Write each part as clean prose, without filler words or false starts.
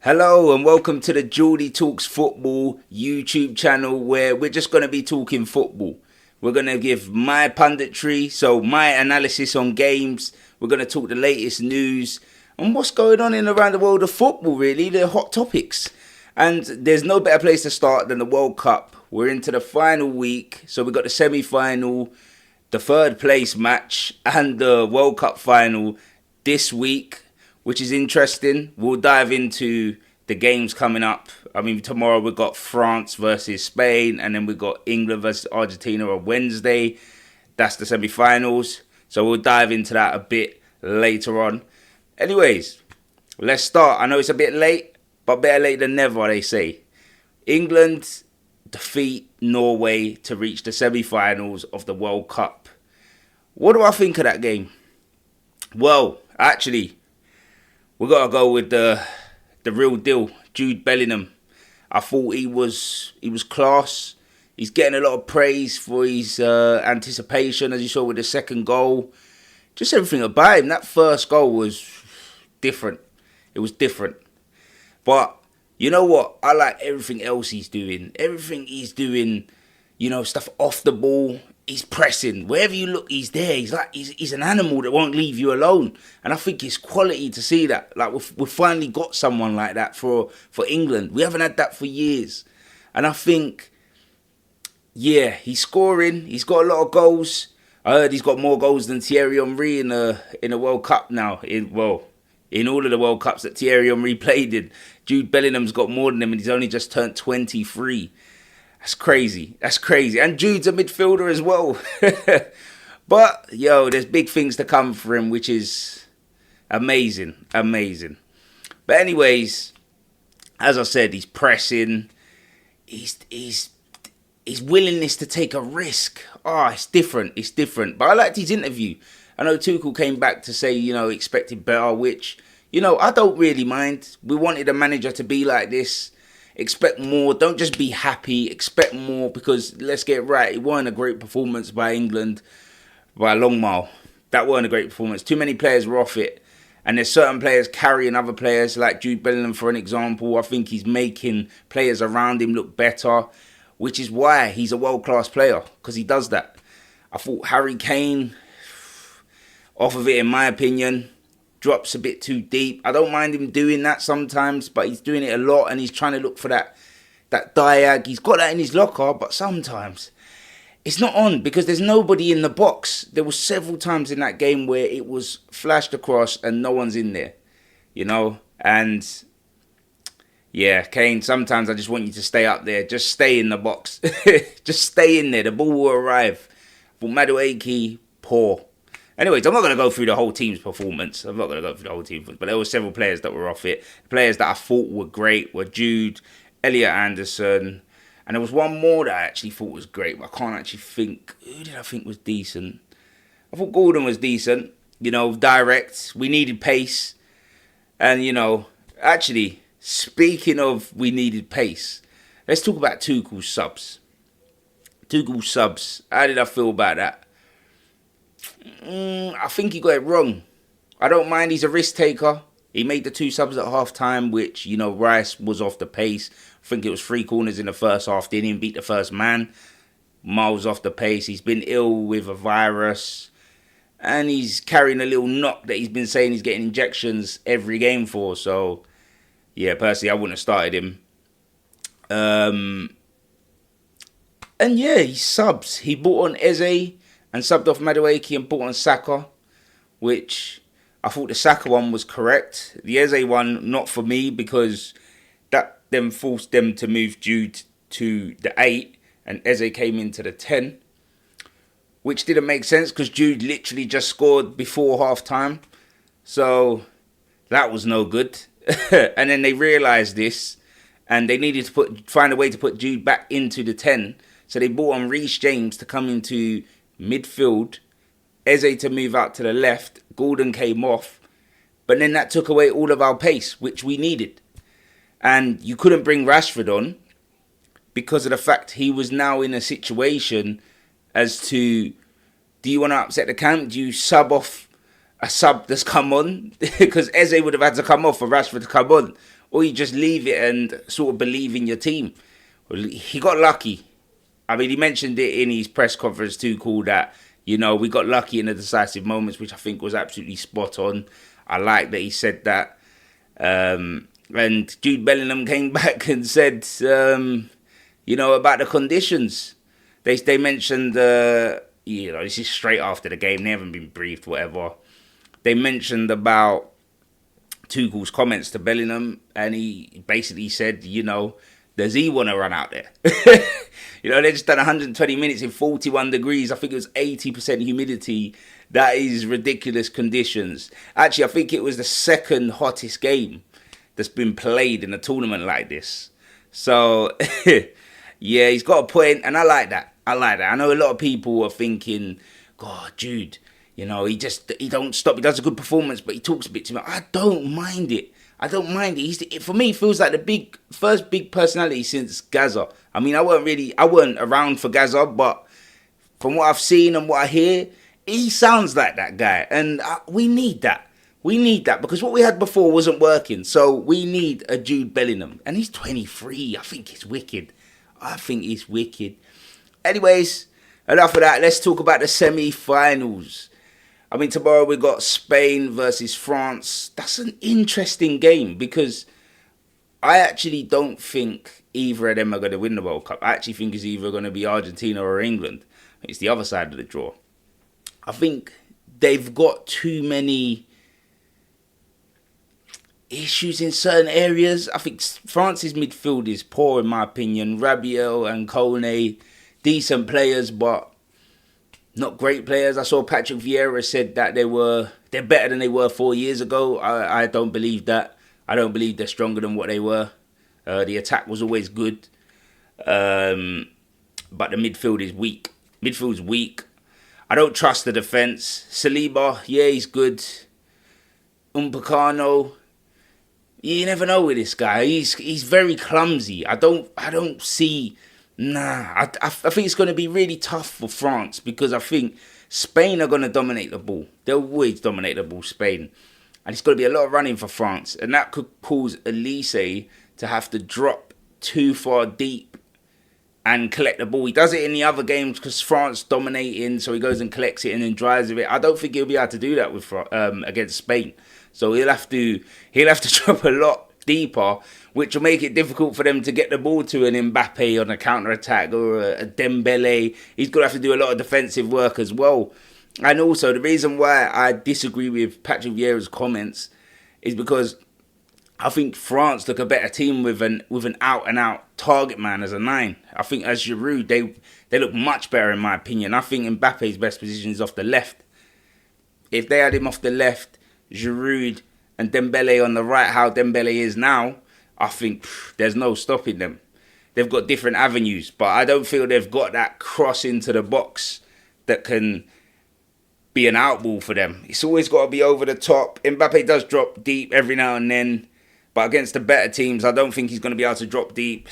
Hello and welcome to the Jordy Talks Football YouTube channel where we're just going to be talking football. We're going to give my punditry, so my analysis on games. We're going to talk the latest news and what's going on in around the world of football, really, the hot topics. And there's no better place to start than the World Cup. We're into the final week, so we've got the semi-final, the third place match and the World Cup final this week, which is interesting. We'll dive into the games coming up. I mean, tomorrow we've got France versus Spain, and then we've got England versus Argentina on Wednesday. That's the semi-finals. So we'll dive into that a bit later on. Anyways, let's start. I know it's a bit late, but better late than never, they say. England defeat Norway to reach the semi-finals of the World Cup. What do I think of that game? Well, actually, we got to go with the real deal, Jude Bellingham. I thought he was class. He's getting a lot of praise for his anticipation, as you saw with the second goal. Just everything about him. That first goal was different. It was different. But you know what? I like everything else he's doing. Everything he's doing, stuff off the ball. He's pressing. Wherever you look, he's there. He's an animal that won't leave you alone. And I think it's quality to see that. Like we've finally got someone like that for England. We haven't had that for years. And I think, yeah, he's scoring. He's got a lot of goals. I heard he's got more goals than Thierry Henry in the World Cup now. In all of the World Cups that Thierry Henry played in, Jude Bellingham's got more than him, and he's only just turned 23. That's crazy. That's crazy. And Jude's a midfielder as well. But, there's big things to come for him, which is amazing. Amazing. But anyways, as I said, he's pressing. His willingness to take a risk. It's different. It's different. But I liked his interview. I know Tuchel came back to say, expected better, which, I don't really mind. We wanted a manager to be like this. Expect more. Don't just be happy. Expect more, because let's get it right. It wasn't a great performance by England by a long mile. That wasn't a great performance. Too many players were off it. And there's certain players carrying other players, like Jude Bellingham, for an example. I think he's making players around him look better, which is why he's a world-class player, because he does that. I thought Harry Kane, off of it, in my opinion, drops a bit too deep. I don't mind him doing that sometimes, but he's doing it a lot, and he's trying to look for that diag. He's got that in his locker, but sometimes it's not on because there's nobody in the box. There were several times in that game where it was flashed across and no one's in there, And yeah, Kane, sometimes I just want you to stay up there. Just stay in the box. Just stay in there. The ball will arrive. For Madueke, poor. Anyways, I'm not going to go through the whole team's performance. But there were several players that were off it. Players that I thought were great were Jude, Elliot Anderson, and there was one more that I actually thought was great, but I can't actually think. Who did I think was decent? I thought Gordon was decent. Direct. We needed pace. And, actually, speaking of we needed pace, let's talk about Tuchel's subs. How did I feel about that? I think he got it wrong. I don't mind. He's a risk taker. He made the two subs at half time, which, Rice was off the pace. I think it was 3 corners in the first half. Didn't even beat the first man. Miles off the pace. He's been ill with a virus. And he's carrying a little knock that he's been saying he's getting injections every game for. So, yeah, personally, I wouldn't have started him. And yeah, he subs. He brought on Eze and subbed off Madueke and brought on Saka, which I thought the Saka one was correct. The Eze one, not for me, because that then forced them to move Jude to the 8 and Eze came into the 10, which didn't make sense because Jude literally just scored before half time. So that was no good. And then they realised this and they needed to find a way to put Jude back into the 10. So they brought on Reece James to come into midfield, Eze to move out to the left, Gordon came off, but then that took away all of our pace, which we needed. And you couldn't bring Rashford on because of the fact he was now in a situation as to, do you want to upset the camp? Do you sub off a sub that's come on? Because Eze would have had to come off for Rashford to come on, or you just leave it and sort of believe in your team. Well, he got lucky. I mean, he mentioned it in his press conference too, called that, we got lucky in the decisive moments, which I think was absolutely spot on. I like that he said that. And Jude Bellingham came back and said, about the conditions. They mentioned, this is straight after the game. They haven't been briefed, whatever. They mentioned about Tuchel's comments to Bellingham, and he basically said, does he want to run out there? They just done 120 minutes in 41 degrees. I think it was 80% humidity. That is ridiculous conditions. Actually, I think it was the second hottest game that's been played in a tournament like this. So, yeah, he's got a point, and I like that. I know a lot of people are thinking, God, Jude, he don't stop. He does a good performance, but he talks a bit too much. I don't mind it. For me, it feels like the first big personality since Gaza. I mean, I weren't around for Gaza, but from what I've seen and what I hear, he sounds like that guy. And we need that. We need that because what we had before wasn't working. So we need a Jude Bellingham. And he's 23. I think he's wicked. Anyways, enough of that. Let's talk about the semi-finals. I mean, tomorrow we got Spain versus France. That's an interesting game because I actually don't think either of them are going to win the World Cup. I actually think it's either going to be Argentina or England. It's the other side of the draw. I think they've got too many issues in certain areas. I think France's midfield is poor in my opinion. Rabiot and Kone, decent players, but not great players. I saw Patrick Vieira said that they're better than they were 4 years ago. I don't believe that. I don't believe they're stronger than what they were. The attack was always good. But the midfield is weak. Midfield's weak. I don't trust the defence. Saliba, yeah, he's good. Upamecano, you never know with this guy. He's very clumsy. I don't see. I think it's going to be really tough for France because I think Spain are going to dominate the ball. They'll always dominate the ball, Spain. And it's going to be a lot of running for France. And that could cause Elise to have to drop too far deep and collect the ball. He does it in the other games because France dominating, so he goes and collects it and then drives with it. I don't think he'll be able to do that with against Spain. So he'll have to drop a lot deeper, which will make it difficult for them to get the ball to an Mbappe on a counter-attack or a Dembele. He's going to have to do a lot of defensive work as well. And also, the reason why I disagree with Patrick Vieira's comments is because I think France look a better team with an out-and-out target man as a 9. I think as Giroud, they look much better in my opinion. I think Mbappe's best position is off the left. If they had him off the left, Giroud and Dembele on the right, how Dembele is now, I think there's no stopping them. They've got different avenues, but I don't feel they've got that cross into the box that can be an outball for them. It's always got to be over the top. Mbappe does drop deep every now and then, but against the better teams, I don't think he's going to be able to drop deep,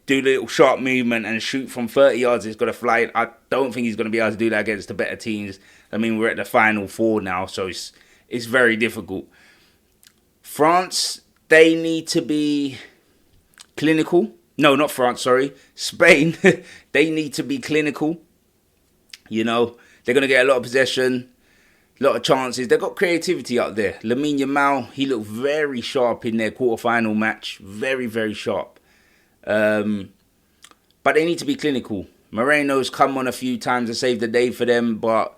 do a little sharp movement and shoot from 30 yards. It's going to fly. I don't think he's going to be able to do that against the better teams. I mean, we're at the final 4 now, so it's very difficult. France, they need to be clinical. No, not France, sorry. Spain, they need to be clinical. They're going to get a lot of possession, a lot of chances. They've got creativity up there. Lamine Yamal, he looked very sharp in their quarterfinal match. Very, very sharp. But they need to be clinical. Moreno's come on a few times and saved the day for them, but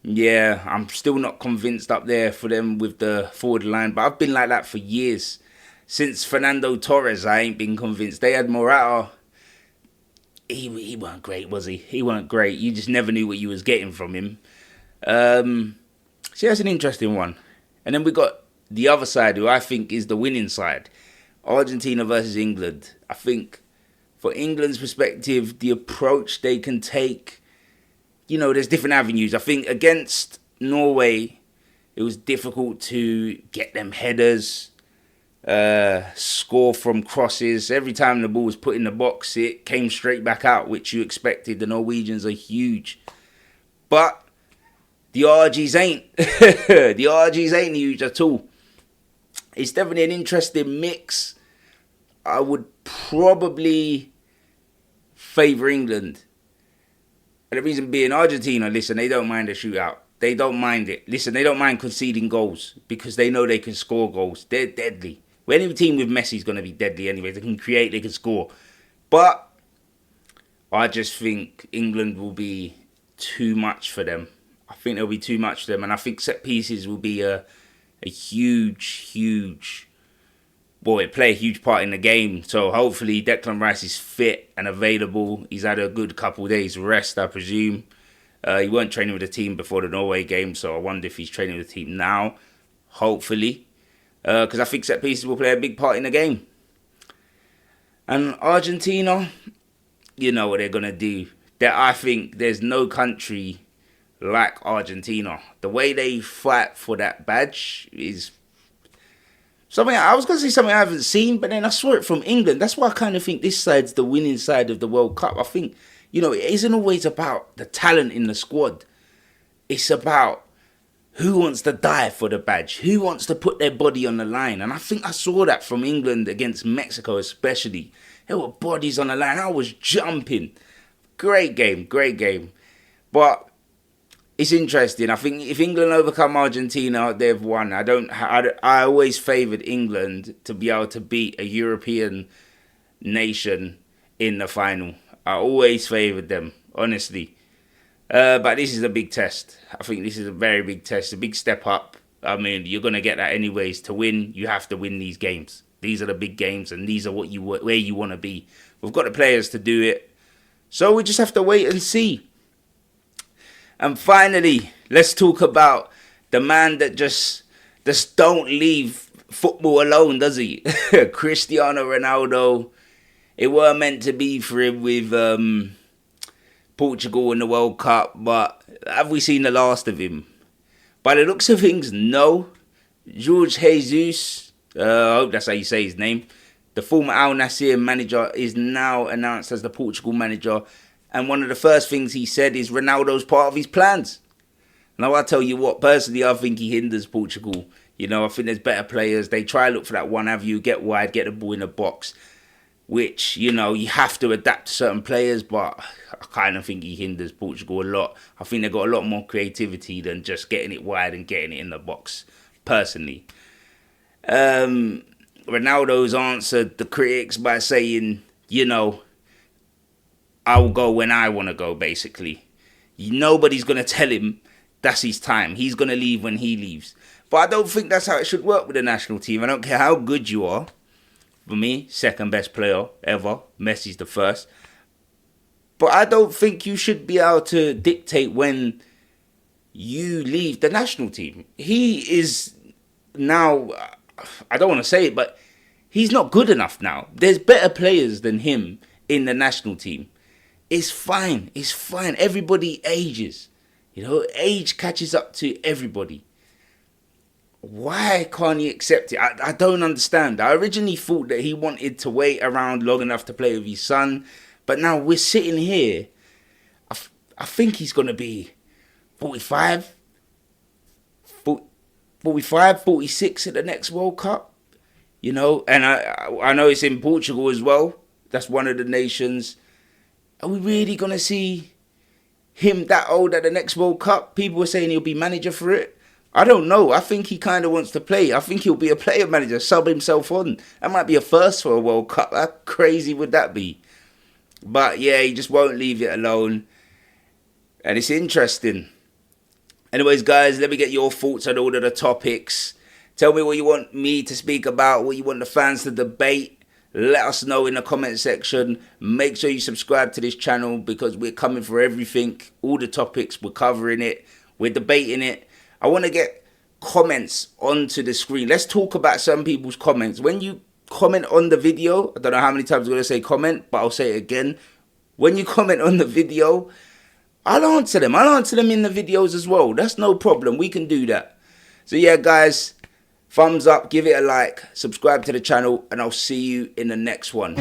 yeah, I'm still not convinced up there for them with the forward line. But I've been like that for years. Since Fernando Torres, I ain't been convinced. They had Morata. He weren't great, was he? He weren't great. You just never knew what you was getting from him. So that's an interesting one. And then we got the other side, who I think is the winning side. Argentina versus England. I think for England's perspective, the approach they can take, there's different avenues. I think against Norway, it was difficult to get them headers, score from crosses. Every time the ball was put in the box, it came straight back out, which you expected. The Norwegians are huge. But the RGs ain't. The RGs ain't huge at all. It's definitely an interesting mix. I would probably favour England. And the reason being, Argentina, listen, they don't mind a shootout. They don't mind it. Listen, they don't mind conceding goals because they know they can score goals. They're deadly. Any team with Messi is going to be deadly anyway. They can create, they can score. But I just think England will be too much for them. I think there'll be too much for them. And I think set pieces will be a huge... Well, it play a huge part in the game. So hopefully Declan Rice is fit and available. He's had a good couple of days rest, I presume. He weren't training with the team before the Norway game, so I wonder if he's training with the team now. Hopefully. Because I think set pieces will play a big part in the game. And Argentina, you know what they're going to do. I think there's no country like Argentina. The way they fight for that badge is something. I was going to say something I haven't seen, but then I saw it from England. That's why I kind of think this side's the winning side of the World Cup. I think, you know, it isn't always about the talent in the squad. It's about who wants to die for the badge, who wants to put their body on the line. And I think I saw that from England against Mexico especially. There were bodies on the line. I was jumping. Great game. But it's interesting. I think if England overcome Argentina, they've won. I always favoured England to be able to beat a European nation in the final. I always favoured them, honestly. But this is a big test. I think this is a very big test, a big step up. I mean, you're going to get that anyways. To win, you have to win these games. These are the big games, and these are where you want to be. We've got the players to do it. So we just have to wait and see. And finally, let's talk about the man that just don't leave football alone, does he? Cristiano Ronaldo. It were meant to be for him with Portugal in the World Cup, but have we seen the last of him? By the looks of things, no. Jorge Jesus, I hope that's how you say his name, the former Al Nassr manager, is now announced as the Portugal manager. And one of the first things he said is Ronaldo's part of his plans. Now, I'll tell you what, personally, I think he hinders Portugal. You know, I think there's better players. They try to look for that one avenue, get wide, get the ball in the box, which, you know, you have to adapt to certain players, but I kind of think he hinders Portugal a lot. I think they've got a lot more creativity than just getting it wide and getting it in the box, personally. Ronaldo's answered the critics by saying, you know, I'll go when I want to go, basically. Nobody's going to tell him that's his time. He's going to leave when he leaves. But I don't think that's how it should work with the national team. I don't care how good you are. For me, second best player ever. Messi's the first. But I don't think you should be able to dictate when you leave the national team. He is now, I don't want to say it, but he's not good enough now. There's better players than him in the national team. It's fine. It's fine. Everybody ages. You know, age catches up to everybody. Why can't he accept it? I don't understand. I originally thought that he wanted to wait around long enough to play with his son. But now we're sitting here. I think he's going to be 45, 46 at the next World Cup. You know, and I know it's in Portugal as well. That's one of the nations. Are we really going to see him that old at the next World Cup? People were saying he'll be manager for it. I don't know. I think he kind of wants to play. I think he'll be a player manager, sub himself on. That might be a first for a World Cup. How crazy would that be? But yeah, he just won't leave it alone. And it's interesting. Anyways, guys, let me get your thoughts on all of the topics. Tell me what you want me to speak about, what you want the fans to debate. Let us know in the comment section. Make sure you subscribe to this channel because we're coming for everything. All the topics, we're covering it. We're debating it. I want to get comments onto the screen. Let's talk about some people's comments. When you comment on the video, I don't know how many times I'm going to say comment, but I'll say it again. When you comment on the video, I'll answer them. I'll answer them in the videos as well. That's no problem. We can do that. So yeah, guys. Thumbs up, give it a like, subscribe to the channel, and I'll see you in the next one.